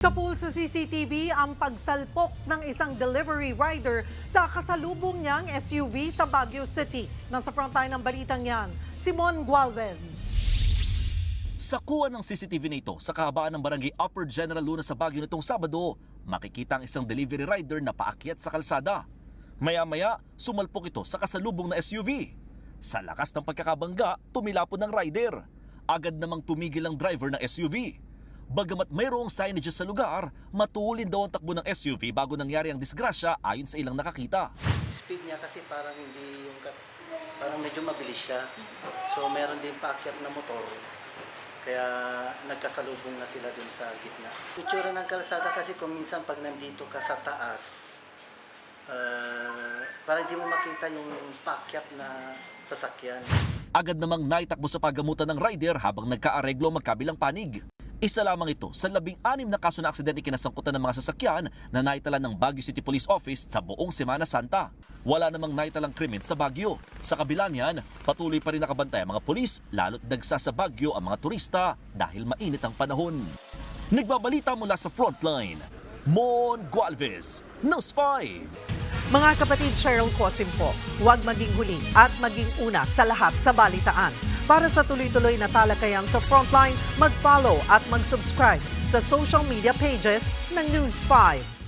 Sa pool sa CCTV ang pagsalpok ng isang delivery rider sa kasalubong niyang SUV sa Baguio City. Nasa frontline ng balitang yan, Simon Gualvez. Sa kuha ng CCTV na ito sa kahabaan ng barangay Upper General Luna sa Baguio nitong Sabado, makikita ang isang delivery rider na paakyat sa kalsada. Maya-maya, sumalpok ito sa kasalubong na SUV. Sa lakas ng pagkakabangga, tumilapon ng rider. Agad namang tumigil ang driver ng SUV. Bagamat mayroong signage sa lugar, matulin daw ang takbo ng SUV bago nangyari ang disgrasya ayon sa ilang nakakita. Speed niya kasi parang hindi yung parang medyo mabilis siya. So meron din paakyat na motor. Kaya nagkasalubong na sila dun sa gitna. Itsura ng kalsada kasi kung minsan pag nandito ka sa taas, parang hindi mo makita yung paakyat na sasakyan. Agad namang naitakbo sa paggamutan ng rider habang nagkaareglo magkabilang panig. Isa lamang ito sa 16 na kaso na aksidente kinasangkutan ng mga sasakyan na naitala ng Baguio City Police Office sa buong Semana Santa. Wala namang naitalang krimen sa Baguio. Sa kabila niyan, patuloy pa rin nakabantay ang mga pulis, lalo't dagsa sa Baguio ang mga turista dahil mainit ang panahon. Nagbabalita mula sa Frontline, Mon Gualvez, News 5. Mga kapatid, Cheryl Cosim po, huwag maging huli at maging una sa lahat sa balitaan. Para sa tuloy-tuloy na talakayan sa Frontline, mag-follow at mag-subscribe sa social media pages ng News 5.